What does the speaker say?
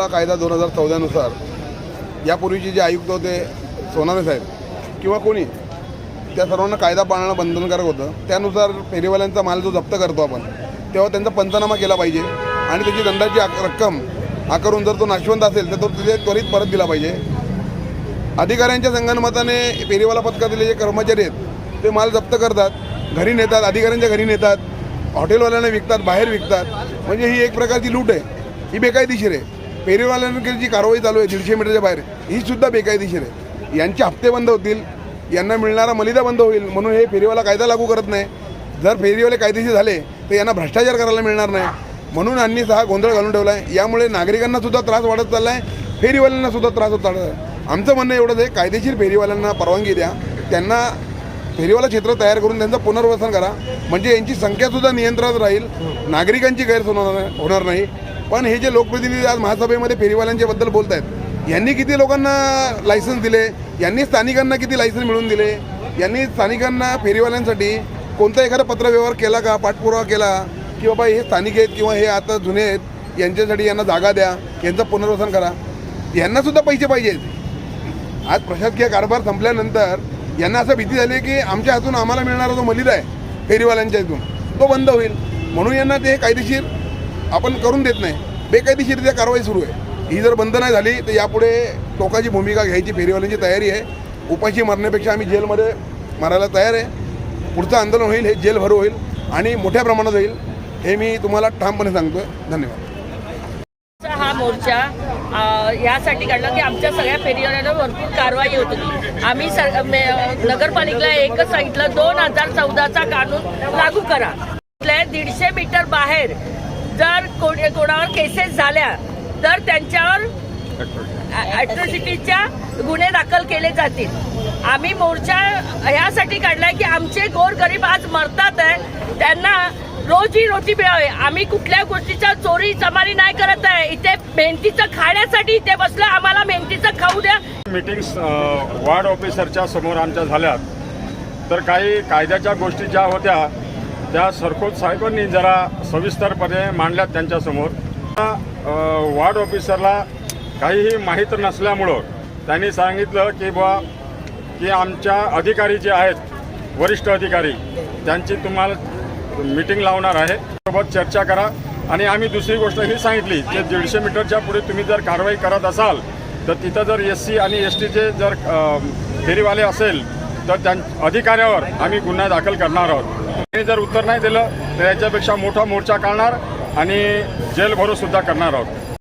कायदा 2014 नुसार यापूर्वीचे जे आयुक्त होते सोनारे साहेब किंवा कोणी त्या सर्वांना कायदा पाळणं बंधनकारक होतं। त्यानुसार फेरीवाल्यांचा माल जो जप्त करतो आपण तेव्हा त्यांचा पंचनामा केला पाहिजे आणि त्याची दंडाची रक्कम आकारून जर तो नाशवंत असेल तर तो तिथे त्वरित परत दिला पाहिजे। अधिकाऱ्यांच्या संगनमताने फेरीवाला पथकातले जे कर्मचारी आहेत ते माल जप्त करतात, घरी नेतात, अधिकाऱ्यांच्या घरी नेतात, हॉटेलवाल्यांना विकतात, बाहेर विकतात। म्हणजे ही एक प्रकारची लूट आहे, ही बेकायदेशीर आहे। फेरीवाल्यांची जी कारवाई चालू आहे 150 मीटरच्या बाहेर ही सुद्धा बेकायदेशीर आहे। यांचे हप्ते बंद होतील, यांना मिळणारा मलिदा बंद होईल, म्हणून हे फेरीवाला कायदा लागू करत नाही। जर फेरीवाले कायदेशीर झाले तर यांना भ्रष्टाचार करायला मिळणार नाही, म्हणून यांनी हा गोंधळ घालून ठेवला आहे। यामुळे नागरिकांना सुद्धा त्रास वाढत चालला आहे, फेरीवाल्यांना सुद्धा त्रास होत चालला आहे। आमचं म्हणणं एवढंच आहे, कायदेशीर फेरीवाल्यांना परवानगी द्या, त्यांना फेरीवाला क्षेत्र तयार करून त्यांचं पुनर्वसन करा, म्हणजे यांची संख्यासुद्धा नियंत्रणात राहील, नागरिकांची गैरसोय होणार नाही। पण हे जे लोकप्रतिनिधी आज महासभेमध्ये फेरीवाल्यांच्या बद्दल बोलत आहेत, यांनी किती लोकांना लायसन्स दिले, यांनी स्थानिकांना किती लायसन्स मिळवून दिले, यांनी स्थानिकांना फेरीवाल्यांसाठी कोणता एखादा पत्रव्यवहार केला का, पाठपुरावा केला की बाबा हे स्थानिक आहेत किंवा हे आता जुने आहेत, यांच्यासाठी यांना जागा द्या, यांचं पुनर्वसन करा। यांनासुद्धा पैसे पाहिजेत। आज प्रशासकीय कारभार संपल्यानंतर यांना असं भीती झाली की आमच्या हातून आम्हाला मिळणारा जो मलिदा आहे फेरीवाल्यांच्या हातून तो बंद होईल, म्हणून यांना ते कायदेशीर आपण करून देत नाही, बेकायदेशीरित्या कारवाई सुरू आहे। ही जर बंद नाही झाली तर यापुढे टोकाची भूमिका घ्यायची फेरीवाल्यांची तयारी आहे। उपाशी मरण्यापेक्षा आम्ही जेलमध्ये मरायला तयार आहे। पुढचं आंदोलन होईल, हे जेल भरू होईल आणि मोठ्या प्रमाणात होईल, हे मी तुम्हाला ठामपणे सांगतोय। धन्यवाद। हा मोर्चा यासाठी काढला की आमच्या सगळ्या फेरीवाल्यांवर भरपूर कारवाई होती। आम्ही नगरपालिकेला एकच सांगितलं 2014चा कानून लागू करा। 150 मीटर बाहेर जर कोणावर केसेस झाल्या तर त्यांच्यावर अॅट्रॉसिटीच्या गुन्हे दाखल केले जातील। आम्ही मोर्चा यासाठी काढलाय की आमचे गोरगरीब आज मरतात आहे, त्यांना रोजी रोटी मिळावे। आम्ही कुठल्या गोष्टीचा चोरी चमारी नाही करत आहे, इथे मेहनतीचं खाण्यासाठी इथे बसलो, आम्हाला मेहनतीचं खाऊ द्या। मीटिंग्स वार्ड ऑफिसरच्या समोर आमच्या झाल्यात, तर काही कायद्याच्या गोष्टी ज्या होत्या त्या सरखोत साहेबांनी जरा सविस्तरपणे मांडल्यात त्यांच्यासमोर। वार्ड ऑफिसरला काहीही माहीत नसल्यामुळं त्यांनी सांगितलं की बुवा की आमच्या अधिकारी जे आहेत वरिष्ठ अधिकारी त्यांची तुम्हाला मीटिंग लावणार आहे, सोबत चर्चा करा। आणि आम्ही दुसरी गोष्ट ही सांगितली की 150 मीटरच्या पुढे तुम्ही जर कारवाई करत असाल तर तिथं जर SC आणि STचे जर फेरीवाले असेल तर त्या अधिकाऱ्यावर आम्ही गुन्हा दाखल करणार आहोत। आणि जर उत्तर नाही दिलं तर याच्यापेक्षा मोठा मोर्चा काढणार आणि जेल भरो सुद्धा करणार आहोत।